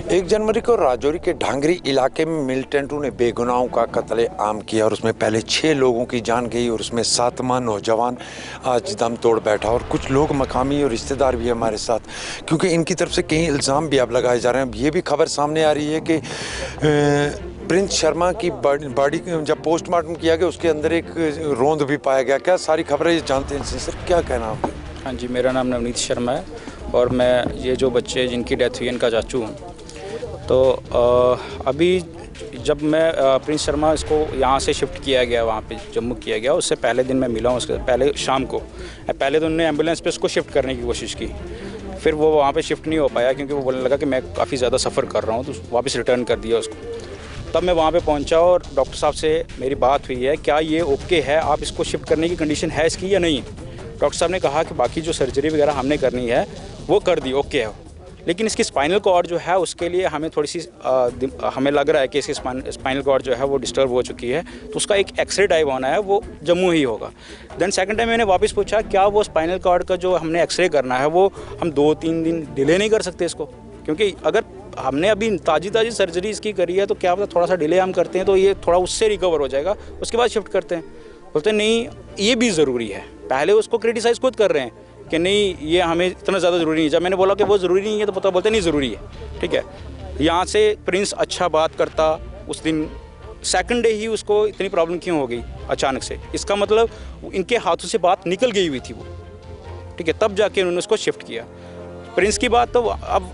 1 जनवरी को राजौरी के ढांगरी इलाके में मिलिटेंटों ने बेगुनाहों का कत्ले आम किया और उसमें पहले 6 लोगों की जान गई और उसमें 7वां नौजवान आज दम तोड़ बैठा। और कुछ लोग मकामी और रिश्तेदार भी हमारे साथ, क्योंकि इनकी तरफ से कई इल्ज़ाम भी अब लगाए जा रहे हैं। अब ये भी खबर सामने आ रही है कि प्रिंस शर्मा की बॉडी जब पोस्टमार्टम किया गया उसके अंदर एक रोंद भी पाया गया। क्या सारी खबरें जानते हैं सर, क्या कहना आपका? हाँ जी, मेरा नाम नवनीत शर्मा है और मैं ये जो बच्चे जिनकी डेथ हुई इनका चाचू हूँ। तो अभी जब मैं प्रिंस शर्मा इसको यहाँ से शिफ्ट किया गया, वहाँ पे जम्मू किया गया, उससे पहले दिन मैं मिला हूँ। उसके पहले शाम को पहले तो उन्होंने एम्बुलेंस पे उसको शिफ्ट करने की कोशिश की, फिर वो वहाँ पे शिफ्ट नहीं हो पाया क्योंकि वो बोलने लगा कि मैं काफ़ी ज़्यादा सफ़र कर रहा हूँ, तो वापस रिटर्न कर दिया उसको। तब मैं वहाँ पे पहुँचा और डॉक्टर साहब से मेरी बात हुई है, क्या ये ओके है, आप इसको शिफ्ट करने की कंडीशन है इसकी या नहीं। डॉक्टर साहब ने कहा कि बाकी जो सर्जरी वगैरह हमने करनी है वो कर दी, ओके है, लेकिन इसकी स्पाइनल कॉर्ड जो है उसके लिए हमें थोड़ी सी हमें लग रहा है कि इसकी स्पाइनल कॉर्ड जो है वो डिस्टर्ब हो चुकी है, तो उसका एक एक्सरे टाइप होना है, वो जम्मू ही होगा। देन सेकंड टाइम मैंने वापस पूछा क्या वो स्पाइनल कॉर्ड का जो हमने एक्सरे करना है वो हम 2-3 दिन डिले नहीं कर सकते इसको, क्योंकि अगर हमने अभी ताज़ी सर्जरी इसकी करी है तो क्या पता थोड़ा सा डिले हम करते हैं तो ये थोड़ा उससे रिकवर हो जाएगा, उसके बाद शिफ्ट करते हैं। बोलते नहीं ये भी ज़रूरी है। पहले उसको क्रिटिसाइज़ खुद कर रहे हैं कि नहीं ये हमें इतना ज़्यादा ज़रूरी नहीं है। जब मैंने बोला कि वो ज़रूरी नहीं है तो पता बोलते नहीं ज़रूरी है। ठीक है, यहाँ से प्रिंस अच्छा बात करता, उस दिन सेकंड डे ही उसको इतनी प्रॉब्लम क्यों हो गई अचानक से, इसका मतलब इनके हाथों से बात निकल गई हुई थी वो। ठीक है, तब जाके उन्होंने उसको शिफ्ट किया। प्रिंस की बात तो अब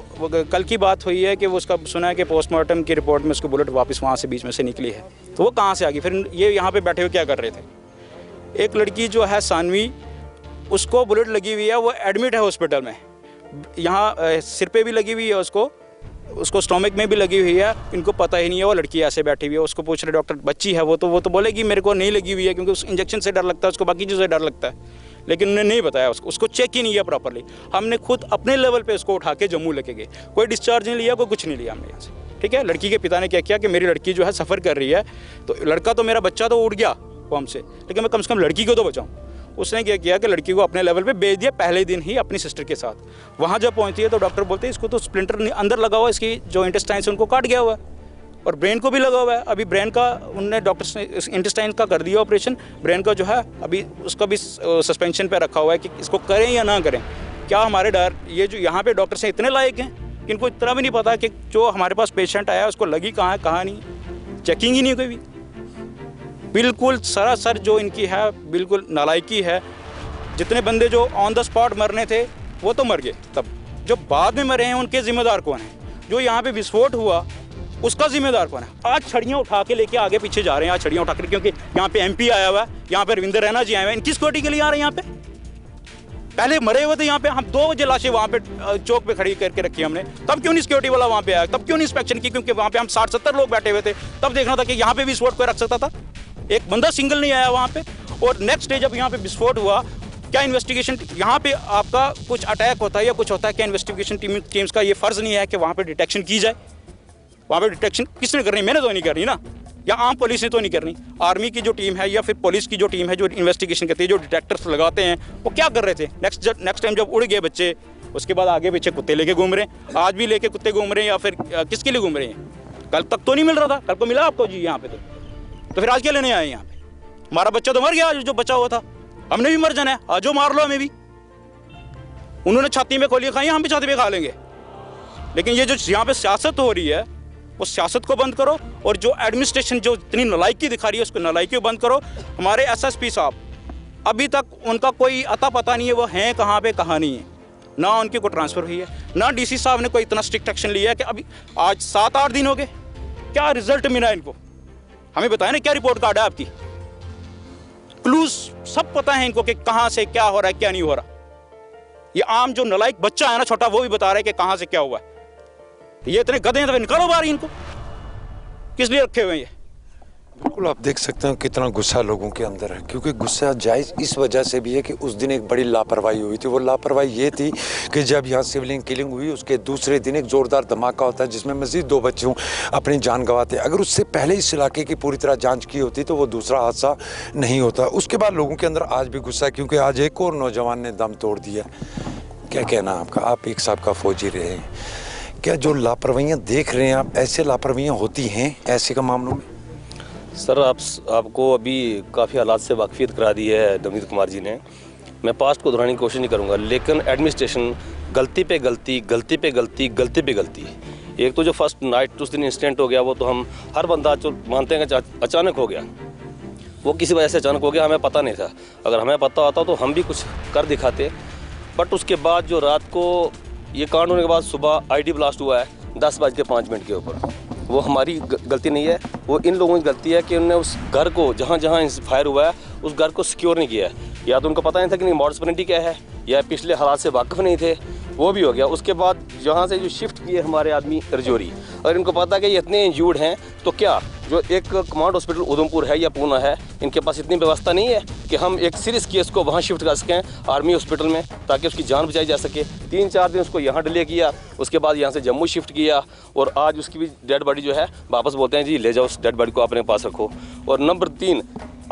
कल की बात हुई है कि वो उसका सुना है कि पोस्टमार्टम की रिपोर्ट में उसको बुलेट वापस वहाँ से बीच में से निकली है, तो वो कहाँ से आ गई। फिर ये यहाँ पे बैठे हुए क्या कर रहे थे। एक लड़की जो है सानवी, उसको बुलेट लगी हुई है, वो एडमिट है हॉस्पिटल में, यहाँ सिर पे भी लगी हुई है, उसको स्टोमक में भी लगी हुई है। इनको पता ही नहीं है, वो लड़की ऐसे बैठी हुई है। उसको पूछ रहे डॉक्टर बच्ची है वो तो बोलेगी मेरे को नहीं लगी हुई है, क्योंकि उस इंजेक्शन से डर लगता है, उसको बाकी चीज़ों से डर लगता है, लेकिन उन्होंने नहीं बताया उसको चेक ही नहीं किया प्रॉपरली। हमने खुद अपने लेवल पे उसको उठा के जम्मू लेके गए, कोई डिस्चार्ज नहीं लिया, कोई कुछ नहीं लिया हमने यहाँ से। ठीक है, लड़की के पिता ने क्या किया कि मेरी लड़की जो है सफ़र कर रही है, तो लड़का तो मेरा बच्चा तो उड़ गया वो हमसे, लेकिन मैं कम से कम लड़की को तो बचाऊँ। उसने क्या किया कि लड़की को अपने लेवल पे भेज दिया पहले दिन ही अपनी सिस्टर के साथ। वहाँ जब पहुँची है तो डॉक्टर बोलते हैं इसको तो स्प्लिंटर अंदर लगा हुआ है, इसकी जो इंटेस्टाइन से उनको काट गया हुआ है और ब्रेन को भी लगा हुआ है। अभी ब्रेन का उनने डॉक्टर्स ने इंटेस्टाइन का कर दिया ऑपरेशन, ब्रेन का जो है अभी उसका भी सस्पेंशन पे रखा हुआ है कि इसको करें या ना करें। क्या हमारे डर ये जो यहाँ पे डॉक्टर्स हैं इतने लायक हैं कि इनको इतना भी नहीं पता कि जो हमारे पास पेशेंट आया उसको लगी कहाँ है कहाँ नहीं, चेकिंग ही नहीं कोई भी। बिल्कुल सरासर जो इनकी है बिल्कुल नालायकी है। जितने बंदे जो ऑन द स्पॉट मरने थे वो तो मर गए, तब जो बाद में मरे हैं उनके जिम्मेदार कौन है। जो यहाँ पे विस्फोट हुआ उसका जिम्मेदार कौन है। आज छड़ियाँ उठा के लेके आगे पीछे जा रहे हैं, आज छड़ियाँ उठा कर, क्योंकि यहाँ पे MP आया हुआ है, यहाँ पे रविंद्र रैना जी आए हुए हैं, इनकी सिक्योरिटी के लिए आ रहे हैं। यहाँ पे पहले मरे हुए थे, यहाँ पे हम 2 बजे लाशें वहाँ पे चौक पे खड़ी करके रखी हमने, तब क्यों नहीं सिक्योरिटी वाला वहाँ पे आया, तब क्यों नहीं इंस्पेक्शन की, क्योंकि वहाँ पे हम 60-70 लोग बैठे हुए थे, तब देखना था कि यहाँ पे विस्फोट कोई रख सकता था। एक बंदा सिंगल नहीं आया वहाँ पे। और नेक्स्ट डे जब यहाँ पे विस्फोट हुआ, क्या इन्वेस्टिगेशन यहाँ पे आपका कुछ अटैक होता है या कुछ होता है, क्या इन्वेस्टिगेशन टीम्स का ये फ़र्ज़ नहीं है कि वहाँ पे डिटेक्शन की जाए। वहाँ पे डिटेक्शन किसने करनी, मैंने तो नहीं करनी ना, या आम पुलिस ने तो नहीं करनी। आर्मी की जो टीम है या फिर पुलिस की जो टीम है जो इन्वेस्टिगेशन करती है, जो डिटेक्टर्स लगाते हैं, वो क्या कर रहे थे। नेक्स्ट टाइम जब उड़ गए बच्चे, उसके बाद आगे पीछे कुत्ते लेके घूम रहे हैं। आज भी लेके कुत्ते घूम रहे हैं या फिर किसके लिए घूम रहे हैं। कल तक तो नहीं मिल रहा था, कल को मिला आपको जी यहाँ पे, तो फिर आज क्या लेने आए यहाँ पे। हमारा बच्चा तो मर गया, जो बचा हुआ था, हमने भी मर जाना है, आज जो मार लो हमें भी। उन्होंने छाती में गोलियां खाई, हम भी छाती में खा लेंगे। लेकिन ये जो यहाँ पे सियासत हो रही है, उस सियासत को बंद करो, और जो एडमिनिस्ट्रेशन जो इतनी नालायकी दिखा रही है उसको नालायकी को बंद करो। हमारे SSP साहब, अभी तक उनका कोई अता पता नहीं है वो हैं कहाँ पे कहाँ नहीं है, ना उनकी कोई ट्रांसफ़र हुई है, ना DC साहब ने कोई इतना स्ट्रिक्ट एक्शन लिया है कि अभी आज 7-8 दिन हो गए, क्या रिजल्ट मिला इनको, हमें बताया ना, क्या रिपोर्ट कार्ड है आपकी। क्लूज सब पता है इनको कि कहाँ से क्या हो रहा है क्या नहीं हो रहा। ये आम जो नालायक बच्चा है ना छोटा, वो भी बता रहा है कि कहाँ से क्या हुआ है। ये इतने गधे हैं तो निकालो बाहर इनको, किस लिए रखे हुए हैं ये। बिल्कुल, आप देख सकते हैं कितना गुस्सा लोगों के अंदर है, क्योंकि गुस्सा जायज़ इस वजह से भी है कि उस दिन एक बड़ी लापरवाही हुई थी। वो लापरवाही ये थी कि जब यहाँ सिविलियन किलिंग हुई उसके दूसरे दिन एक ज़ोरदार धमाका होता है जिसमें मज़ीद 2 बच्चे अपनी जान गंवाते। अगर उससे पहले इस इलाके की पूरी तरह जाँच की होती तो वो दूसरा हादसा नहीं होता। उसके बाद लोगों के अंदर आज भी गुस्सा है, क्योंकि आज एक और नौजवान ने दम तोड़ दिया। क्या कहना आपका, आप एक साहब का फौजी रहे हैं, क्या जो लापरवाहियाँ देख रहे हैं आप, ऐसे लापरवाहियाँ होती हैं ऐसे का मामलों में? सर आपको अभी काफ़ी हालात से वाकफियत करा दी है नवनीत कुमार जी ने। मैं पास्ट को दोहराने की कोशिश नहीं करूँगा, लेकिन एडमिनिस्ट्रेशन गलती पे गलती, गलती पे गलती, गलती पे गलती। एक तो जो फर्स्ट नाइट उस दिन इंसिडेंट हो गया, वो तो हम हर बंदा जो मानते हैं कि अचानक हो गया, वो किसी वजह से अचानक हो गया, हमें पता नहीं था। अगर हमें पता होता तो हम भी कुछ कर दिखाते। बट उसके बाद जो रात को ये कांड होने के बाद सुबह आईडी ब्लास्ट हुआ है 10:05 के ऊपर, वो हमारी गलती नहीं है, वो इन लोगों की गलती है कि उन्होंने उस घर को जहाँ जहाँ फायर हुआ है उस घर को सिक्योर नहीं किया है। या तो उनको पता नहीं था कि नहीं मॉडस ऑपरेंडी क्या है, या पिछले हालात से वाकिफ़ नहीं थे, वो भी हो गया। उसके बाद जहाँ से जो शिफ्ट किए हमारे आदमी रजौरी, अगर इनको पता है कि ये इतने इंजूर्ड हैं, तो क्या जो एक कमांड हॉस्पिटल उधमपुर है या पूना है, इनके पास इतनी व्यवस्था नहीं है कि हम एक सीरियस केस को वहाँ शिफ्ट कर सकें आर्मी हॉस्पिटल में, ताकि उसकी जान बचाई जा सके। 3-4 दिन उसको यहाँ डिले किया, उसके बाद यहाँ से जम्मू शिफ्ट किया, और आज उसकी भी डेड बॉडी जो है वापस बोलते हैं जी ले जाओ, उस डेड बॉडी को अपने पास रखो। और नंबर 3,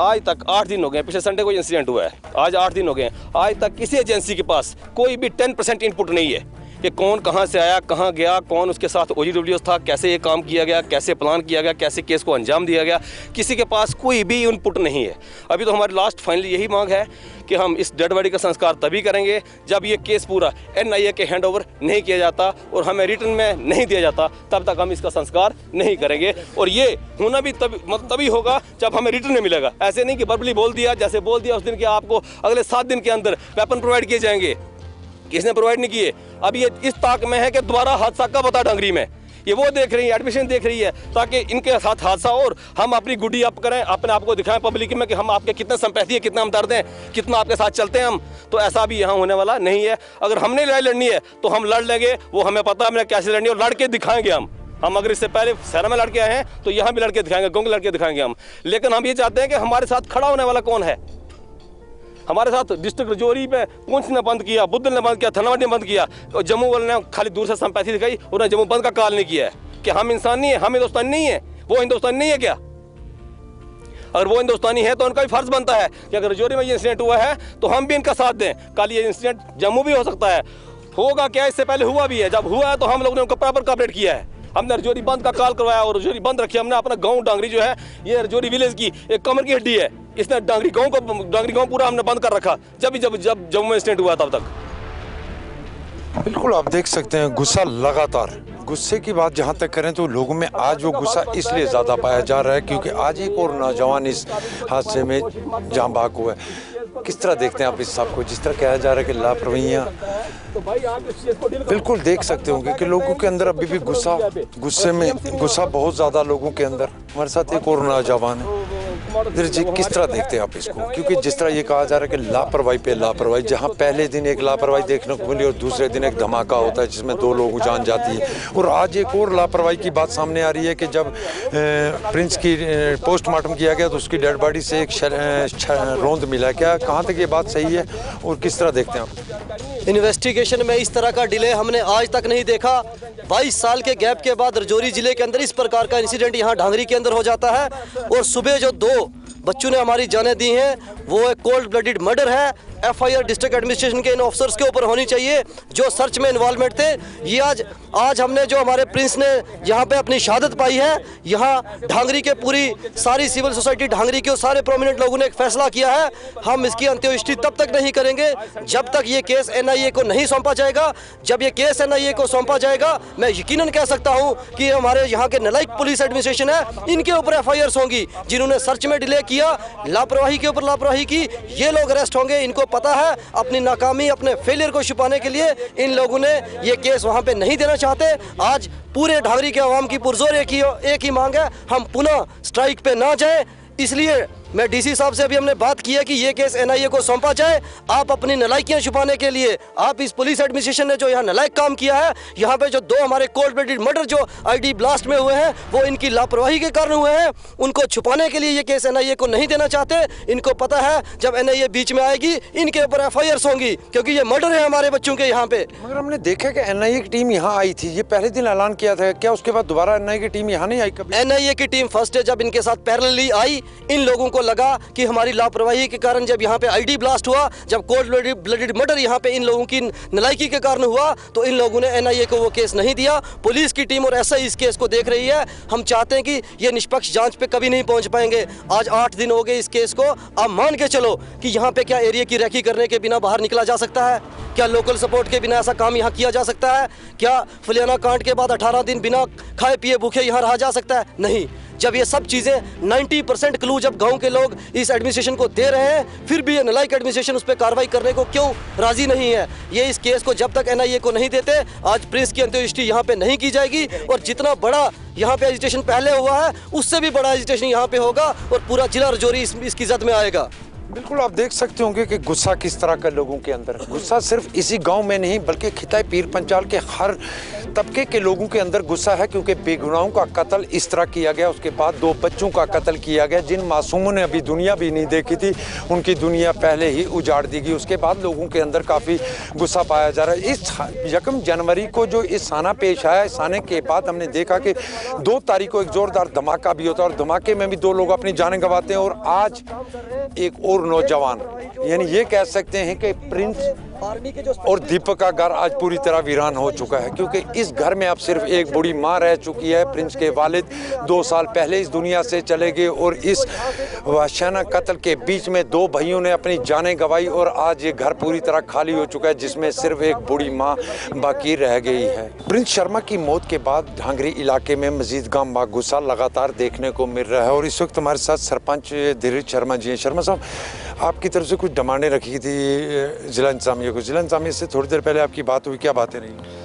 आज तक 8 दिन हो गए, पिछले संडे को इंसिडेंट हुआ है, आज 8 दिन हो गए, आज तक किसी एजेंसी के पास कोई भी 10% इनपुट नहीं है कि कौन कहाँ से आया, कहाँ गया, कौन उसके साथ OGWS था, कैसे ये काम किया गया, कैसे प्लान किया गया, कैसे केस को अंजाम दिया गया। किसी के पास कोई भी इनपुट नहीं है। अभी तो हमारी लास्ट फाइनली यही मांग है कि हम इस डेड बॉडी का संस्कार तभी करेंगे जब ये केस पूरा NIA के हैंड ओवर नहीं किया जाता और हमें रिटर्न में नहीं दिया जाता, तब तक हम इसका संस्कार नहीं करेंगे। और ये होना भी तभी होगा जब हमें रिटर्न में मिलेगा। ऐसे नहीं कि वर्बली बोल दिया, जैसे बोल दिया उस दिन कि आपको अगले 7 दिन के अंदर वेपन प्रोवाइड किए जाएंगे, किसने प्रोवाइड नहीं किए। अब ये इस ताक में है कि दोबारा हादसा कब होता डांगरी में, ये वो देख रही है, एडमिशन देख रही है, ताकि इनके साथ हादसा और हम अपनी गुडी अप करें, अपने आप को दिखाएं पब्लिक में कि हम आपके कितने संपैथी है, कितना हम दर्द हैं, कितना आपके साथ चलते हैं हम। तो ऐसा भी यहाँ होने वाला नहीं है। अगर हमने लड़ाई लड़नी है तो हम लड़ लेंगे, वो हमें पता है हमने कैसे लड़नी है, और लड़के दिखाएंगे हम अगर इससे पहले शहर में लड़के आए हैं तो यहाँ भी लड़के दिखाएंगे, गाँव के लड़के दिखाएंगे हम। लेकिन हम ये चाहते हैं कि हमारे साथ खड़ा होने वाला कौन है। हमारे साथ डिस्ट्रिक्ट रजौरी में पुंछ ने बंद किया, बुद्धल ने बंद किया, धनवाड़ी ने बंद किया, और जम्मू वाले ने खाली दूर से संपैथी दिखाई, उन्होंने जम्मू बंद का कॉल नहीं किया है कि हम इंसान नहीं है, हम हिंदुस्तानी नहीं है। वो हिंदुस्तानी नहीं है क्या? अगर वो हिंदुस्तानी है तो उनका भी फर्ज बनता है कि अगर रजौरी में ये इंसिडेंट हुआ है तो हम भी इनका साथ दें। कल ये इंसिडेंट जम्मू भी हो सकता है, होगा क्या, इससे पहले हुआ भी है। जब हुआ है तो हम लोगों ने उनको प्रॉपर कॉपरेट किया है। हमने रजौरी बंद का कॉल करवाया और रजौरी बंद रखी। हमने अपना गांव डांगरी जो है, ये रजौरी विलेज की एक कमर की हड्डी है, इसने डांगरी गांव पूरा हमने बंद कर रखा जब जम्मू में इंसिडेंट हुआ तब तक। बिल्कुल, आप देख सकते हैं गुस्सा लगातार। गुस्से की बात जहाँ तक करें तो लोगों में आज वो गुस्सा इसलिए ज़्यादा पाया जा रहा है क्योंकि आज एक और नौजवान इस हादसे में जान बाग हुआ है। किस तरह देखते हैं आप इस सब को, जिस तरह कहा जा रहा है कि लापरवाहियाँ, बिल्कुल देख सकते होंगे कि लोगों के अंदर अभी भी गुस्सा बहुत ज़्यादा लोगों के अंदर। हमारे साथ एक और नौजवान है। जी, किस तरह देखते हैं आप इसको, क्योंकि जिस तरह ये कहा जा रहा है कि लापरवाही पे लापरवाही, जहाँ पहले दिन एक लापरवाही देखने को मिली और दूसरे दिन एक धमाका होता है जिसमें 2 लोगों की जान जाती है, और आज एक और लापरवाही की बात सामने आ रही है कि जब प्रिंस की पोस्टमार्टम किया गया तो उसकी डेड बॉडी से एक रोंद मिला। क्या कहाँ तक ये बात सही है और किस तरह देखते हैं आप? इन्वेस्टिगेशन में इस तरह का डिले हमने आज तक नहीं देखा। 22 साल के गैप के बाद रजौरी जिले के अंदर इस प्रकार का इंसिडेंट यहाँ ढांगरी के अंदर हो जाता है, और सुबह जो 2 बच्चों ने हमारी जानें दी हैं वो एक कोल्ड ब्लडेड मर्डर है। FIR डिस्ट्रिक्ट एडमिनिस्ट्रेशन के इन ऑफिसर्स के ऊपर होनी चाहिए जो सर्च में इन्वॉल्वमेंट थे। ये आज हमने जो हमारे प्रिंस ने यहाँ पे अपनी शहादत पाई है, यहाँ ढांगरी के पूरी सारी सिविल सोसाइटी ढांगरी के और सारे प्रोमिनेंट लोगों ने एक फैसला किया है, हम इसकी अंत्येष्टि तब तक नहीं करेंगे जब तक ये केस NIA को नहीं सौंपा जाएगा। जब ये केस NIA को सौंपा जाएगा, मैं यकीनन कह सकता हूँ कि हमारे यहाँ के नालायक पुलिस एडमिनिस्ट्रेशन है, इनके ऊपर FIRs होंगी। जिन्होंने सर्च में डिले किया, लापरवाही के ऊपर लापरवाही की, ये लोग अरेस्ट होंगे। इनको पता है अपनी नाकामी, अपने फेलियर को छुपाने के लिए इन लोगों ने ये केस वहां पे नहीं देना चाहते। आज पूरे ढांगरी के अवाम की पुरजोर एक ही मांग है, हम पुनः स्ट्राइक पे ना जाएं। इसलिए मैं DC साहब से अभी हमने बात की है कि ये केस NIA को सौंपा जाए। आप अपनी नालायकियां छुपाने के लिए, आप इस पुलिस एडमिनिस्ट्रेशन ने जो यहाँ नालायक काम किया है, यहाँ पे जो 2 हमारे कोल्ड ब्लडेड मर्डर जो ID ब्लास्ट में हुए हैं वो इनकी लापरवाही के कारण हुए हैं, उनको छुपाने के लिए ये केस NIA को नहीं देना चाहते। इनको पता है जब NIA बीच में आएगी इनके ऊपर FIRs होंगी, क्योंकि ये मर्डर है हमारे बच्चों के यहाँ पे। मगर हमने देखा कि NIA की टीम यहाँ आई थी, ये पहले दिन ऐलान किया था, क्या उसके बाद दोबारा NIA की टीम यहाँ नहीं आई कभी? NIA की टीम फर्स्ट डे जब इनके साथ पैरेलली आई, इन लोगों को लगा कि हमारी लापरवाही के कारण जब यहाँ पे आईडी ब्लास्ट हुआ, जब कोल्ड ब्लडेड मर्डर यहाँ पे इन लोगों की नलायकी के कारण हुआ, तो इन लोगों ने एनआईए को वो केस नहीं दिया। पुलिस की टीम और एसआई इस केस को देख रही है। हम चाहते हैं कि ये निष्पक्ष जांच पे कभी नहीं पहुंच पाएंगे। आज 8 दिन हो गए इस केस को। आप मान के चलो कि यहाँ पे क्या एरिया की रेकी करने के बिना बाहर निकला जा सकता है? क्या लोकल सपोर्ट के बिना ऐसा काम यहाँ किया जा सकता है? क्या फलियाना कांड के बाद 18 दिन बिना खाए पिए भूखे यहाँ रहा जा सकता है? नहीं। जब ये सब चीज़ें 90% क्लू जब गांव के लोग इस एडमिनिस्ट्रेशन को दे रहे हैं, फिर भी ये नालायक एडमिनिस्ट्रेशन उस पर कार्रवाई करने को क्यों राजी नहीं है? ये इस केस को जब तक एनआईए को नहीं देते, आज प्रिंस की अंत्येष्टि यहाँ पे नहीं की जाएगी। और जितना बड़ा यहाँ पे एजिटेशन पहले हुआ है, उससे भी बड़ा एजिटेशन यहाँ पे होगा और पूरा जिला राजौरी इसकी जद में आएगा। बिल्कुल, आप देख सकते होंगे कि गुस्सा किस तरह का लोगों के अंदर, गुस्सा सिर्फ इसी गांव में नहीं बल्कि खिताई पीर पंचाल के हर तबके के लोगों के अंदर गुस्सा है, क्योंकि बेगुनाहों का कत्ल इस तरह किया गया। उसके बाद 2 बच्चों का कत्ल किया गया जिन मासूमों ने अभी दुनिया भी नहीं देखी थी, उनकी दुनिया पहले ही उजाड़ दी गई। उसके बाद लोगों के अंदर काफ़ी गुस्सा पाया जा रहा है। इस 1 जनवरी को जो इस साना पेश आया, इस आने के बाद हमने देखा कि 2 तारीख को एक ज़ोरदार धमाका भी होता है और धमाके में भी 2 लोग अपनी जानें गंवाते हैं। और आज एक और नौजवान, यानी ये कह सकते हैं कि प्रिंस और दीपक का घर आज पूरी तरह वीरान हो चुका है, क्योंकि इस घर में अब सिर्फ एक बूढ़ी माँ रह चुकी है। प्रिंस के वालिद 2 साल पहले इस दुनिया से चले गए और इस वहशाना कत्ल के बीच में 2 भाइयों ने अपनी जानें गंवाई और आज ये घर पूरी तरह खाली हो चुका है, जिसमें सिर्फ एक बूढ़ी माँ बाकी रह गई है। प्रिंस शर्मा की मौत के बाद ढांगरी इलाके में मजीद गम व गुस्सा लगातार देखने को मिल रहा है। और इस वक्त हमारे साथ सरपंच धीरज शर्मा जी हैं। शर्मा साहब, आपकी तरफ से कुछ डिमांडें रखी थी जिला इंतजामिया को, जिला इंतजामिया से थोड़ी देर पहले आपकी बात हुई, क्या बातें रही?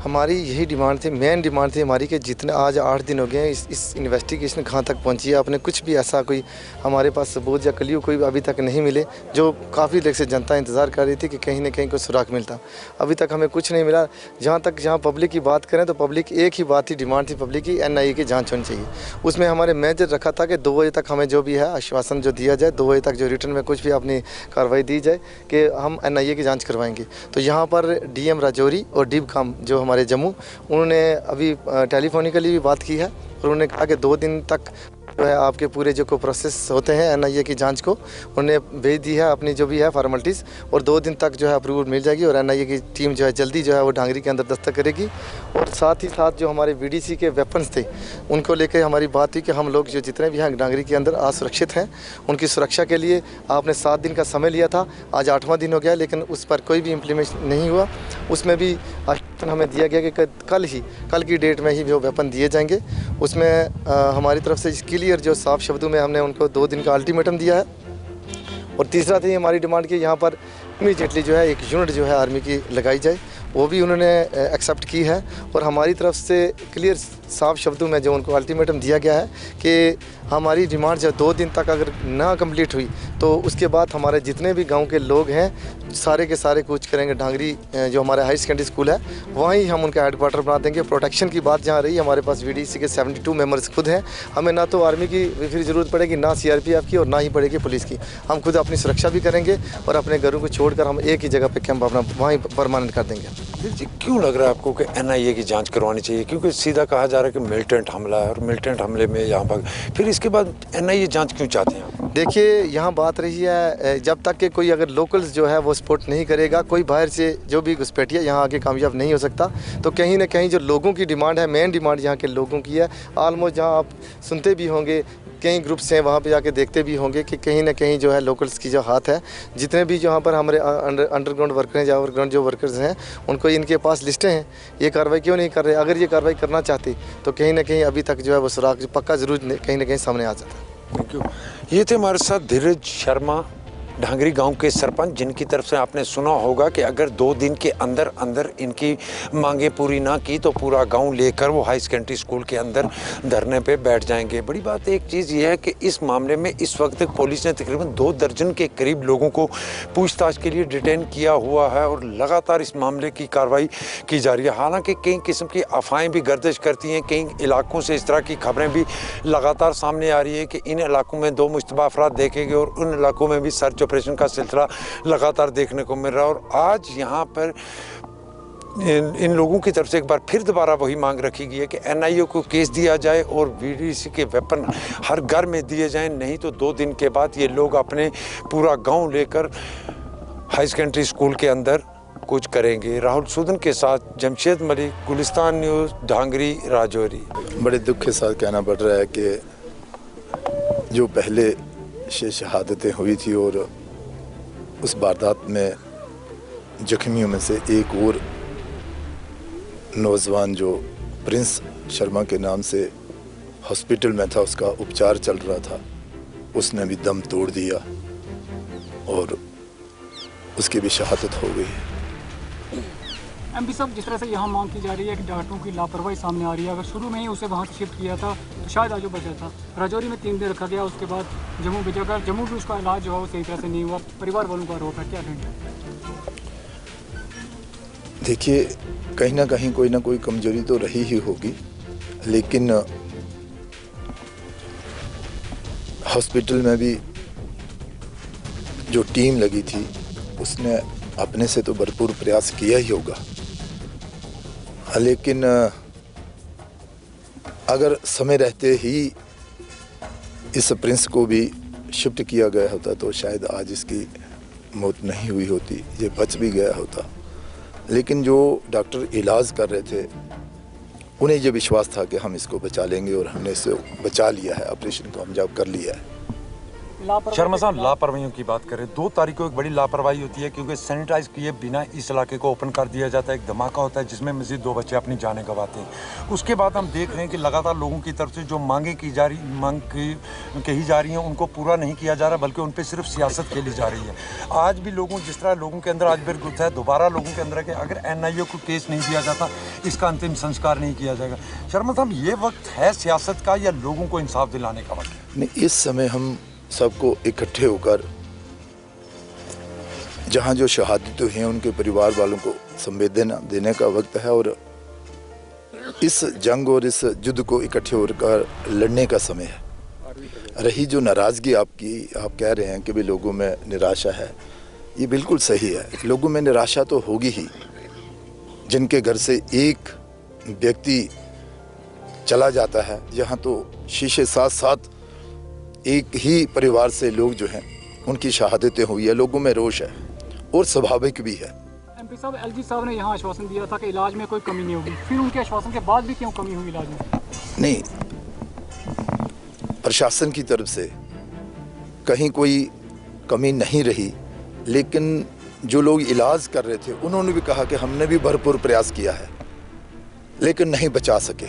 हमारी यही डिमांड थी, मेन डिमांड थी हमारी कि जितने आज 8 दिन हो गए हैं इस इन्वेस्टिगेशन कहाँ तक पहुँची है, आपने कुछ भी ऐसा कोई हमारे पास सबूत या क्ल्यू कोई अभी तक नहीं मिले, जो काफ़ी देर से जनता इंतज़ार कर रही थी कि कहीं ना कहीं कोई सुराग मिलता। अभी तक हमें कुछ नहीं मिला। जहाँ पब्लिक की बात करें तो पब्लिक एक ही बात थी, डिमांड थी पब्लिक की, एनआईए की जाँच होनी चाहिए। उसमें हमारे मेजर रखा था कि 2 बजे तक हमें जो भी है आश्वासन जो दिया जाए, 2 बजे तक जो रिटर्न में कुछ भी अपनी कार्रवाई दी जाए कि हम एनआईए की जाँच करवाएंगे। तो यहाँ पर डीएम राजौरी और डीबकाम जो हमारे जम्मू, उन्होंने अभी टेलीफोनिकली भी बात की है और उन्होंने कहा कि 2 दिन तक जो है आपके पूरे जो प्रोसेस होते हैं एनआईए की जांच को उन्होंने भेज दी है अपनी जो भी है फॉर्मेलिटीज़, और 2 दिन तक जो है अप्रूवल मिल जाएगी और एनआईए की टीम जो है जल्दी जो है वो ढांगरी के अंदर दस्तक करेगी। और साथ ही साथ जो हमारे वीडीसी के वेपन्स थे उनको लेकर हमारी बात हुई कि हम लोग जो जितने भी हैं ढांगरी के अंदर असुरक्षित हैं, उनकी सुरक्षा के लिए आपने 7 दिन का समय लिया था, आज 8वां दिन हो गया, लेकिन उस पर कोई भी इम्प्लीमेंट नहीं हुआ। उसमें भी आश्वासन हमें दिया गया कि कल की डेट में ही वो वेपन दिए जाएंगे। उसमें हमारी तरफ से क्लियर जो साफ शब्दों में हमने उनको 2 दिन का अल्टीमेटम दिया है। और तीसरा थी हमारी डिमांड कि यहाँ पर इमीडिएटली जो है एक यूनिट जो है आर्मी की लगाई जाए, वो भी उन्होंने एक्सेप्ट की है। और हमारी तरफ से क्लियर साफ शब्दों में जो उनको अल्टीमेटम दिया गया है कि हमारी डिमांड जब 2 दिन तक अगर ना कंप्लीट हुई तो उसके बाद हमारे जितने भी गांव के लोग हैं सारे के सारे कूच करेंगे ढांगरी जो हमारा हाई सेकेंडरी स्कूल है, वहीं हम उनका हेडक्वार्टर बना देंगे। प्रोटेक्शन की बात जहाँ रही, हमारे पास वीडीसी के 72 मेंबर्स खुद हैं, हमें ना तो आर्मी की फिर ज़रूरत पड़ेगी, ना सीआरपीएफ की, और ना ही पड़ेगी पुलिस की। हम खुद अपनी सुरक्षा भी करेंगे और अपने घरों को छोड़कर हम एक ही जगह पर कैंप अपना वहीं परमानेंट कर देंगे। जी, क्यों लग रहा है आपको कि एनआईए की जांच करवानी चाहिए? क्योंकि सीधा कहा जा रहा है कि मिलिटेंट हमला है और मिलिटेंट हमले में यहाँ पर फिर इसके बाद एनआईए जांच क्यों चाहते हैं आप? देखिए, यहाँ बात रही है जब तक कि कोई अगर लोकल्स जो है वो सपोर्ट नहीं करेगा, कोई बाहर से जो भी घुसपैठिया यहाँ आके कामयाब नहीं हो सकता। तो कहीं ना कहीं जो लोगों की डिमांड है, मेन डिमांड यहाँ के लोगों की है। ऑलमोस्ट जहाँ आप सुनते भी होंगे, कई ग्रुप्स हैं, वहाँ पे जाके देखते भी होंगे कि कहीं ना कहीं जो है लोकल्स की जो हाथ है, जितने भी जहाँ पर हमारे अंडरग्राउंड वर्कर हैं या ओवरग्राउंड जो वर्कर्स हैं, उनको इनके पास लिस्टें हैं, ये कार्रवाई क्यों नहीं कर रहे? अगर ये कार्रवाई करना चाहते तो कहीं ना कहीं अभी तक जो है वो सुराग पक्का ज़रूर कहीं ना कहीं सामने आ जाता। Thank you. ये थे हमारे साथ धीरज शर्मा, ढांगरी गांव के सरपंच, जिनकी तरफ से आपने सुना होगा कि अगर 2 दिन के अंदर अंदर इनकी मांगे पूरी ना की तो पूरा गांव लेकर वो हाई सेकेंडरी स्कूल के अंदर धरने पे बैठ जाएंगे। बड़ी बात एक चीज़ ये है कि इस मामले में इस वक्त पुलिस ने तकरीबन 2 दर्जन के करीब लोगों को पूछताछ के लिए डिटेन किया हुआ है और लगातार इस मामले की कार्रवाई की जा रही है। हालाँकि कई किस्म की अफवाहें भी गर्दिश करती हैं, कई इलाकों से इस तरह की खबरें भी लगातार सामने आ रही है कि इन इलाकों में 2 मुश्तबा अफराद देखे गए और उन इलाकों में भी सर्च ऑपरेशन का सिलसिला लगातार देखने को मिल रहा है। और आज यहाँ पर इन लोगों की तरफ से एक बार फिर दोबारा वही मांग रखी गई है कि एनआईए को केस दिया जाए और वीडीसी के वेपन हर घर में दिए जाएं, नहीं तो 2 दिन के बाद ये लोग अपने पूरा गांव लेकर हाई सेकेंडरी स्कूल के अंदर कुछ करेंगे। राहुल सूदन के साथ जमशेद मलिक, गुलिस्तान न्यूज़, ढांगरी, राजौरी। बड़े दुख के साथ कहना पड़ रहा है कि जो पहले शहादतें हुई थी और उस वारदात में जख्मियों में से एक और नौजवान जो प्रिंस शर्मा के नाम से हॉस्पिटल में था, उसका उपचार चल रहा था, उसने भी दम तोड़ दिया और उसकी भी शहादत हो गई है। एमपी साहब, जिस तरह से यहाँ मांग की जा रही है कि डॉक्टरों की लापरवाही सामने आ रही है, अगर शुरू में ही उसे वहाँ से शिफ्ट किया था तो शायद आज वो बचा था। राजौरी में 3 दिन रखा गया, उसके बाद जम्मू भेजा गया। जम्मू भी उसका इलाज जो है वो सही तरह से नहीं हुआ, परिवार वालों का आरोप है, क्या कहेंगे? देखिए, कहीं ना कहीं कोई ना कोई कमजोरी तो रही ही होगी, लेकिन हॉस्पिटल में भी जो टीम लगी थी उसने अपने से तो भरपूर प्रयास किया ही होगा, लेकिन अगर समय रहते ही इस प्रिंस को भी शिफ्ट किया गया होता तो शायद आज इसकी मौत नहीं हुई होती, ये बच भी गया होता। लेकिन जो डॉक्टर इलाज कर रहे थे उन्हें ये विश्वास था कि हम इसको बचा लेंगे और हमने इसे बचा लिया है, ऑपरेशन को अंजाम कर लिया है। शर्मा साहब, लापरवाहियों की बात करें, 2 तारीख को एक बड़ी लापरवाही होती है क्योंकि सैनिटाइज किए बिना इस इलाके को ओपन कर दिया जाता है। एक धमाका होता है जिसमें मजीद 2 बच्चे अपनी जानें गंवाते हैं। उसके बाद हम देख रहे हैं कि लगातार लोगों की तरफ से जो मांग कही जा रही हैं उनको पूरा नहीं किया जा रहा, बल्कि उन पर सिर्फ सियासत खेली जा रही है। आज भी जिस तरह लोगों के अंदर आज भी गुस्सा है, दोबारा लोगों के अंदर है कि अगर एनआईए को केस नहीं दिया जाता, इसका अंतिम संस्कार नहीं किया जाएगा। शर्मा साहब, ये वक्त है सियासत का या लोगों को इंसाफ दिलाने का वक्त? नहीं, इस समय हम सबको इकट्ठे होकर जहां जो शहादतें हुई हैं उनके परिवार वालों को संवेदना देने का वक्त है और इस जंग और इस युद्ध को इकट्ठे होकर लड़ने का समय है। रही जो नाराज़गी आप कह रहे हैं कि भी लोगों में निराशा है, ये बिल्कुल सही है। लोगों में निराशा तो होगी ही, जिनके घर से एक व्यक्ति चला जाता है, यहाँ तो शीशे साथ साथ एक ही परिवार से लोग जो हैं उनकी शहादतें हुई है, लोगों में रोष है और स्वाभाविक भी है। एमपी साहब, एलजी साहब ने यहाँ आश्वासन दिया था कि इलाज में कोई कमी नहीं होगी, फिर उनके आश्वासन के बाद भी क्यों कमी हुई इलाज में? नहीं, प्रशासन की तरफ से कहीं कोई कमी नहीं रही, लेकिन जो लोग इलाज कर रहे थे उन्होंने भी कहा कि हमने भी भरपूर प्रयास किया है लेकिन नहीं बचा सके।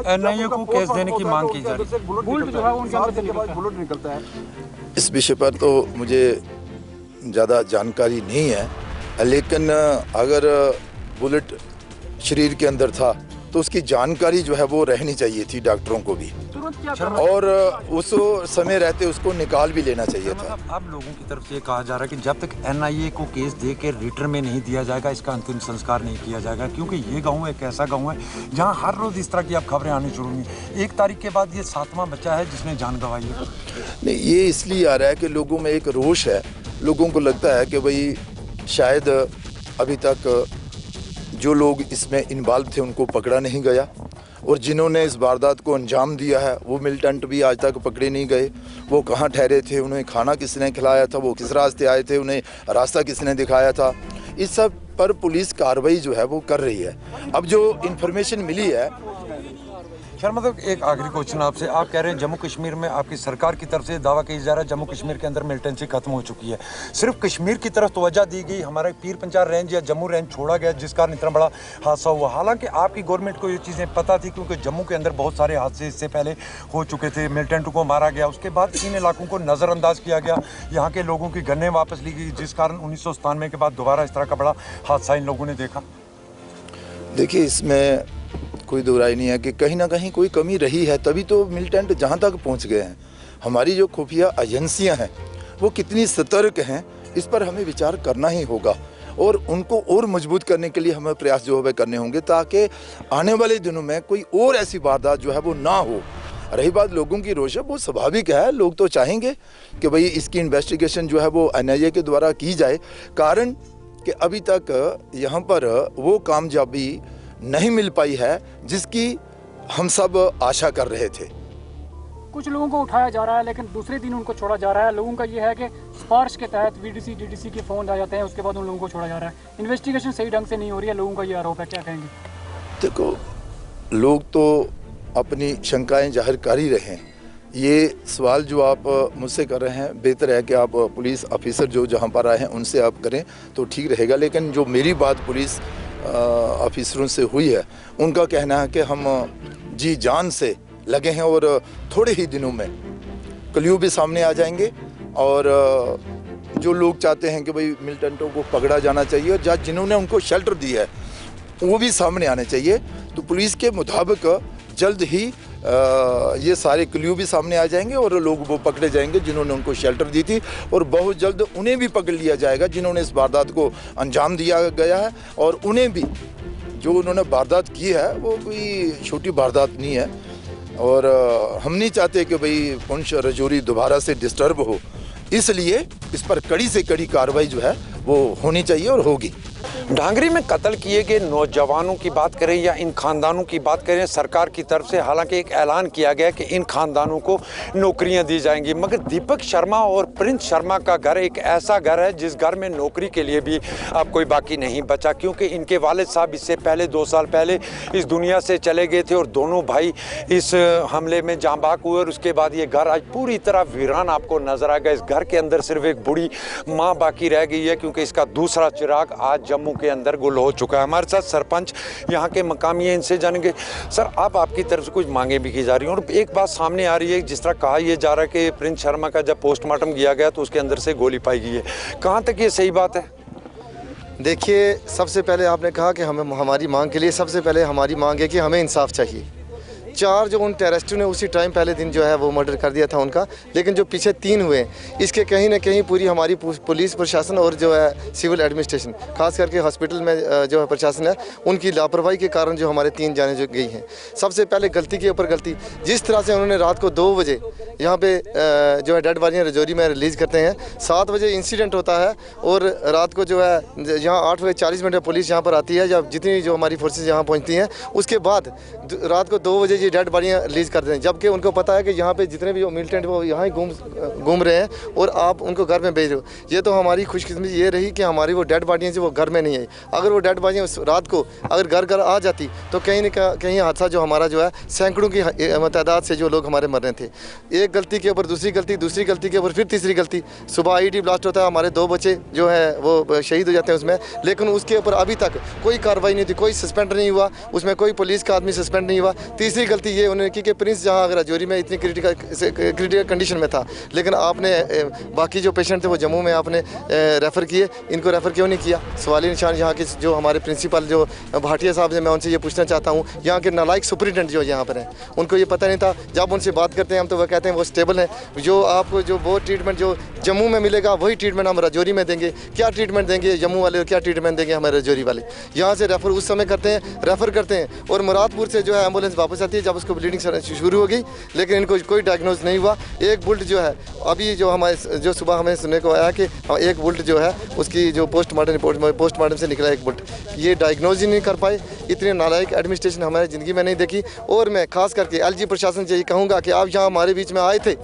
एनआईए को केस देने की मांग की जा रही है। बुलेट जो है वो उनके अंदर से निकलता है। इस विषय पर तो मुझे ज़्यादा जानकारी नहीं है, लेकिन अगर बुलेट शरीर के अंदर था तो उसकी जानकारी जो है वो रहनी चाहिए थी डॉक्टरों को भी, और उस समय रहते उसको निकाल भी लेना चाहिए था। अब लोगों की तरफ से ये कहा जा रहा है कि जब तक एनआईए को केस दे के रिटर्न में नहीं दिया जाएगा, इसका अंतिम संस्कार नहीं किया जाएगा, क्योंकि ये गाँव एक ऐसा गाँव है जहाँ हर रोज़ इस तरह की अब खबरें आनी शुरू हुई। 1 तारीख के बाद ये 7वां बच्चा है जिसने जान गंवाई है। नहीं, ये इसलिए आ रहा है कि लोगों में एक रोष है। लोगों को लगता है कि भाई शायद अभी तक जो लोग इसमें इन्वॉल्व थे उनको पकड़ा नहीं गया, और जिन्होंने इस वारदात को अंजाम दिया है वो मिलिटेंट भी आज तक पकड़े नहीं गए। वो कहाँ ठहरे थे, उन्हें खाना किसने खिलाया था, वो किस रास्ते आए थे, उन्हें रास्ता किसने दिखाया था, इस सब पर पुलिस कार्रवाई जो है वो कर रही है। अब जो इन्फॉर्मेशन मिली है। शर्मा साहब, एक आखिरी क्वेश्चन आपसे। आप कह रहे हैं जम्मू कश्मीर में आपकी सरकार की तरफ से दावा किया जा रहा है जम्मू कश्मीर के अंदर मिलिटेंसी खत्म हो चुकी है, सिर्फ कश्मीर की तरफ तवज्जो दी गई, हमारा पीर पंचाल रेंज या जम्मू रेंज छोड़ा गया जिस कारण इतना बड़ा हादसा हुआ। हालांकि आपकी गवर्नमेंट को ये चीज़ें पता थी क्योंकि जम्मू के अंदर बहुत सारे हादसे इससे पहले हो चुके थे, मिलिटेंट को मारा गया, उसके बाद इन इलाकों को नज़रअंदाज किया गया, यहाँ के लोगों की गन्ने वापस ली गई, जिस कारण 1997 के बाद दोबारा इस तरह का बड़ा हादसा इन लोगों ने देखा। देखिए, इसमें कोई दो राय नहीं है कि कहीं ना कहीं कोई कमी रही है, तभी तो मिलिटेंट जहाँ तक पहुँच गए हैं। हमारी जो खुफिया एजेंसियाँ हैं वो कितनी सतर्क हैं, इस पर हमें विचार करना ही होगा, और उनको और मजबूत करने के लिए हमें प्रयास जो है करने होंगे ताकि आने वाले दिनों में कोई और ऐसी वारदात जो है वो ना हो। रही बात लोगों की रोष है, वो स्वाभाविक है, लोग तो चाहेंगे कि भाई इसकी इन्वेस्टिगेशन जो है वो एनआईए के द्वारा की जाए। कारण कि अभी तक यहाँ पर वो कामयाबी नहीं मिल पाई है जिसकी हम सब आशा कर रहे थे। कुछ लोगों को उठाया जा रहा है लेकिन दूसरे दिन उनको छोड़ा जा रहा है। लोगों का ये है कि सिफारिश के तहत वीडीसी डीडीसी के फ़ोन आ जाते हैं, उसके बाद उन लोगों को छोड़ा जा रहा है। इन्वेस्टिगेशन सही ढंग से नहीं हो रही है, लोगों का ये आरोप है। क्या कहेंगे? देखो, लोग तो अपनी शंकाएं जाहिर कर ही रहे हैं। ये सवाल जो आप मुझसे कर रहे हैं, बेहतर है कि आप पुलिस ऑफिसर जो जहाँ पर आए हैं उनसे आप करें तो ठीक रहेगा। लेकिन जो मेरी बात पुलिस ऑफिसरों से हुई है, उनका कहना है कि हम जी जान से लगे हैं और थोड़े ही दिनों में क्ल्यू भी सामने आ जाएंगे और जो लोग चाहते हैं कि भाई मिलिटेंटों को पकड़ा जाना चाहिए और जिन्होंने उनको शेल्टर दिया है वो भी सामने आने चाहिए। तो पुलिस के मुताबिक जल्द ही ये सारे क्ल्यू भी सामने आ जाएंगे और लोग वो पकड़े जाएंगे जिन्होंने उनको शेल्टर दी थी, और बहुत जल्द उन्हें भी पकड़ लिया जाएगा जिन्होंने इस वारदात को अंजाम दिया गया है। और उन्हें भी, जो उन्होंने वारदात की है वो कोई छोटी वारदात नहीं है और हम नहीं चाहते कि भाई पुंछ राजौरी दोबारा से डिस्टर्ब हो, इसलिए इस पर कड़ी से कड़ी कार्रवाई जो है वो होनी चाहिए और होगी। ढांगरी में कत्ल किए गए नौजवानों की बात करें या इन खानदानों की बात करें, सरकार की तरफ से हालांकि एक ऐलान किया गया कि इन खानदानों को नौकरियां दी जाएंगी, मगर दीपक शर्मा और प्रिंस शर्मा का घर एक ऐसा घर है जिस घर में नौकरी के लिए भी अब कोई बाकी नहीं बचा, क्योंकि इनके वालिद साहब इससे पहले 2 साल पहले इस दुनिया से चले गए थे और दोनों भाई इस हमले में जांबाक हुए और उसके बाद ये घर आज पूरी तरह वीरान आपको नजर आएगा। इस घर के अंदर सिर्फ एक बूढ़ी माँ बाकी रह गई है क्योंकि इसका दूसरा चिराग आज जम्मू के अंदर गुल हो चुका है। हमारे साथ सरपंच यहाँ के मकामी हैं, इनसे जानेंगे। सर, आप आपकी तरफ से कुछ मांगे भी की जा रही हैं और एक बात सामने आ रही है, जिस तरह कहा यह जा रहा है कि प्रिंस शर्मा का जब पोस्टमार्टम किया गया तो उसके अंदर से गोली पाई गई है, कहाँ तक ये सही बात है? देखिए, सबसे पहले आपने कहा कि हमें हमारी मांग के लिए सबसे पहले हमारी मांग है कि हमें इंसाफ चाहिए। 4 जो उन टेररिस्टों ने उसी टाइम पहले दिन जो है वो मर्डर कर दिया था उनका, लेकिन जो पीछे 3 हुए इसके कहीं ना कहीं पूरी हमारी पुलिस प्रशासन और जो है सिविल एडमिनिस्ट्रेशन, खास करके हॉस्पिटल में जो है प्रशासन है, उनकी लापरवाही के कारण जो हमारे 3 जानें जो गई हैं। सबसे पहले गलती के ऊपर गलती, जिस तरह से उन्होंने रात को 2 बजे यहाँ पे जो है डेड बॉडियाँ राजौरी में रिलीज़ करते हैं, 7 बजे इंसिडेंट होता है और रात को जो है यहाँ 8 बजे 40 मिनट पुलिस यहाँ पर आती है, जब जितनी जो हमारी फोर्सेज यहाँ पहुँचती हैं, उसके बाद रात को 2 बजे डेड बॉडियाँ रिलीज़ करते हैं, जबकि उनको पता है कि यहाँ पे जितने भी मिलिटेंट वो यहाँ ही घूम रहे हैं और आप उनको घर में भेज रहे हो। ये तो हमारी खुशकिस्मती ये रही कि हमारी वो डेड बॉडियाँ जो वो घर में नहीं आई। अगर वो डेड बॉडियाँ रात को अगर घर आ जाती तो कहीं न कहीं हादसा जो हमारा जो है सैकड़ों की तादाद से जो लोग हमारे मर रहे थे। एक गलती के ऊपर दूसरी गलती के ऊपर फिर तीसरी गलती। सुबह आईडी ब्लास्ट होता है, हमारे 2 बच्चे जो है वो शहीद हो जाते हैं उसमें, लेकिन उसके ऊपर अभी तक कोई कार्रवाई नहीं थी, कोई सस्पेंड नहीं हुआ, उसमें कोई पुलिस का आदमी सस्पेंड नहीं हुआ। तीसरी गलती ये उन्होंने की कि प्रिंस जहाँ अगर राजौरी में इतनी क्रिटिकल कंडीशन में था, लेकिन आपने बाकी जो पेशेंट थे वो जम्मू में आपने रेफ़र किए, इनको रेफ़र क्यों नहीं किया? सवाली निशान यहाँ के जो हमारे प्रिंसिपल जो भाटिया साहब से मैं उनसे ये पूछना चाहता हूँ, यहाँ के नालायक सुपरिटेंडेंट जो यहाँ पर हैं, उनको ये पता नहीं था। जब उनसे बात करते हैं हम तो वह कहते हैं वो स्टेबल हैं, जो आपको जो वो ट्रीटमेंट जो जम्मू में मिलेगा वही ट्रीटमेंट हम राजौरी में देंगे। क्या ट्रीटमेंट देंगे जम्मू वाले और क्या ट्रीटमेंट देंगे हमारे राजौरी वाले? यहाँ से रेफ़र उस समय रेफ़र करते हैं और मुरादपुर से जो है एम्बुलेंस वापस आती है जब उसको ब्लीडिंग शुरू हो गई, लेकिन इनको कोई डायग्नोज नहीं हुआ। एक बुलेट जो है अभी जो हमारे जो सुबह हमें सुनने को आया कि एक बुलेट जो है उसकी जो पोस्टमार्टम से निकला एक बुलेट, ये डायग्नोज ही नहीं कर पाए। इतने नालायक एडमिनिस्ट्रेशन हमारी ज़िंदगी में नहीं देखी। और मैं खास करके एलजी प्रशासन से ये कहूँगा कि आप यहाँ हमारे बीच में आए थे,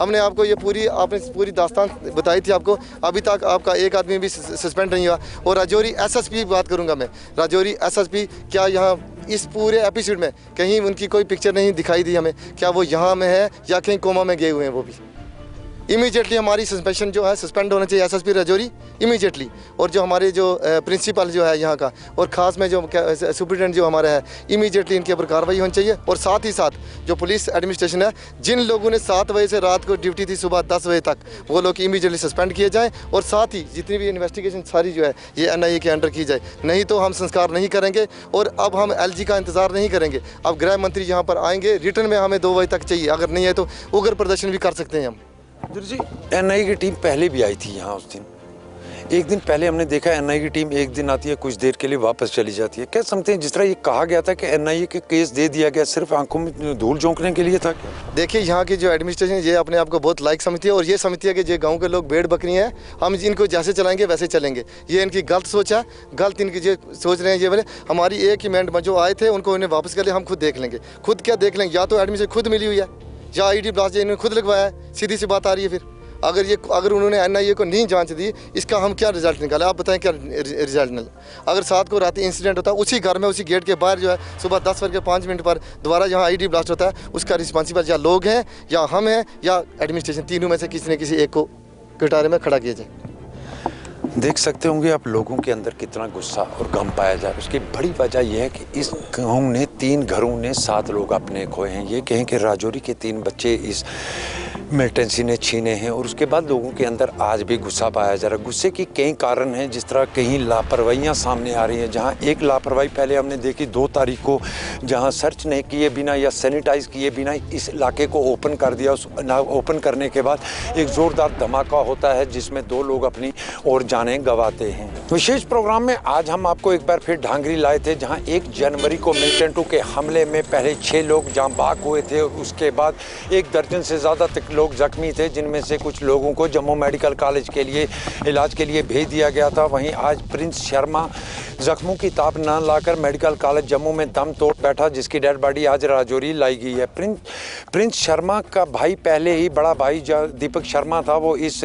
हमने आपको ये आपने पूरी दास्तान बताई थी आपको, अभी तक आपका एक आदमी भी सस्पेंड नहीं हुआ। और राजौरी एसएसपी की बात करूंगा मैं, राजौरी एसएसपी क्या यहाँ इस पूरे एपिसोड में कहीं उनकी कोई पिक्चर नहीं दिखाई दी हमें? क्या वो यहाँ में है या कहीं कोमा में गए हुए हैं? वो भी इमीडिएटली हमारी सस्पेंशन जो है सस्पेंड होना चाहिए एसएसपी राजौरी इमीडिएटली। और जो हमारे जो प्रिंसिपल जो है यहाँ का और ख़ास में जो सुपरिटेंडेंट जो हमारा है, इमीडिएटली इनके ऊपर कार्रवाई होनी चाहिए। और साथ ही साथ जो पुलिस एडमिनिस्ट्रेशन है, जिन लोगों ने 7 बजे से रात को ड्यूटी थी सुबह 10 बजे तक, वो लोग इमीडिएटली सस्पेंड किए जाएँ। और साथ ही जितनी भी इन्वेस्टिगेशन सारी जो है ये NIA के अंडर की जाए, नहीं तो हम संस्कार नहीं करेंगे। और अब हम LG का इंतज़ार नहीं करेंगे, अब गृह मंत्री यहाँ पर आएंगे, रिटर्न में हमें 2 बजे तक चाहिए, अगर नहीं है तो उग्र प्रदर्शन भी कर सकते हैं हम। जी, NIA की टीम पहले भी आई थी यहाँ उस दिन, एक दिन पहले हमने देखा एनआईए की टीम एक दिन आती है, कुछ देर के लिए वापस चली जाती है। क्या समझते हैं, जिस तरह ये कहा गया था कि एनआईए के केस दे दिया गया, सिर्फ आंखों में धूल झोंकने के लिए था क्या? देखिए, यहाँ की जो एडमिनिस्ट्रेशन ये अपने आप को बहुत लाइक समझती है और ये समझती है कि ये गाँव के लोग भेड़ बकरी हैं, हम इनको जैसे चलाएंगे वैसे चलेंगे। ये इनकी गलत सोच है, गलत इनकी जो सोच रहे हैं ये बोले हमारी एक ही मिनट में जो आए थे उनको इन्हें वापस कर ले, हम खुद देख लेंगे। खुद क्या देख लेंगे? या तो एडमिशन खुद मिली हुई है या आईडी ब्लास्ट इन्होंने खुद लगवाया है। सीधी सी बात आ रही है। फिर अगर उन्होंने एनआईए को नहीं जांच दी, इसका हम क्या रिजल्ट निकाले? आप बताएं क्या रिजल्ट निकाले? अगर 7 को रात इंसिडेंट होता है उसी घर में, उसी गेट के बाहर जो है सुबह 10:05 पर दोबारा यहाँ आईडी ब्लास्ट होता है, उसका रिस्पॉन्सिबल या लोग हैं या हम हैं या एडमिनिस्ट्रेशन, तीनों में से किसी न किसी एक को कटारे में खड़ा किया जाए। देख सकते होंगे आप लोगों के अंदर कितना गुस्सा और गम पाया जाए। उसकी बड़ी वजह यह है कि इस गाँव ने 3 घरों ने 7 लोग अपने खोए हैं। ये कहें कि राजौरी के 3 बच्चे इस मिलिटेंसी ने छीने हैं और उसके बाद लोगों के अंदर आज भी गुस्सा पाया जा रहा है। गुस्से की कई कारण हैं, जिस तरह कहीं लापरवाहियाँ सामने आ रही हैं। जहाँ एक लापरवाही पहले हमने देखी 2 तारीख को, जहाँ सर्च नहीं किए बिना या सैनिटाइज किए बिना इस इलाके को ओपन कर दिया। उस ओपन करने के बाद एक ज़ोरदार धमाका होता है जिसमें 2 लोग अपनी और जानें गंवाते हैं। विशेष प्रोग्राम में आज हम आपको एक बार फिर ढांगरी लाए थे, जहाँ 1 जनवरी को मिलिटेंटों के हमले में पहले 6 लोग जाँ बाग हुए थे। उसके बाद 1 दर्जन से ज़्यादा लोग जख्मी थे, जिनमें से कुछ लोगों को जम्मू मेडिकल कॉलेज के लिए इलाज के लिए भेज दिया गया था। वहीं आज प्रिंस शर्मा जख्मों की ताप न लाकर मेडिकल कॉलेज जम्मू में दम तोड़ बैठा, जिसकी डेड बॉडी आज राजौरी लाई गई है। प्रिंस शर्मा का भाई, पहले ही बड़ा भाई दीपक शर्मा था, वो इस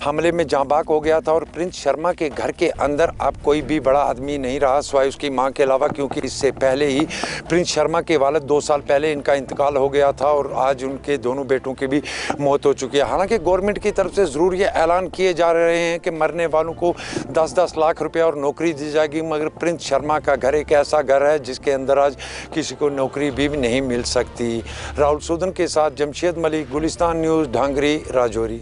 हमले में जाँ बाग हो गया था। और प्रिंस शर्मा के घर के अंदर अब कोई भी बड़ा आदमी नहीं रहा सिवाय उसकी मां के अलावा, क्योंकि इससे पहले ही प्रिंस शर्मा के वालिद 2 साल पहले इनका इंतकाल हो गया था और आज उनके दोनों बेटों की भी मौत हो चुकी है। हालांकि गवर्नमेंट की तरफ से ज़रूर ये ऐलान किए जा रहे हैं कि मरने वालों को 10-10 लाख रुपया और नौकरी दी जाएगी, मगर प्रिंस शर्मा का घर एक ऐसा घर है जिसके अंदर आज किसी को नौकरी भी नहीं मिल सकती। राहुल सूदन के साथ जमशेद मलिक, गुलिस्तान न्यूज़, ढांगरी, राजौरी।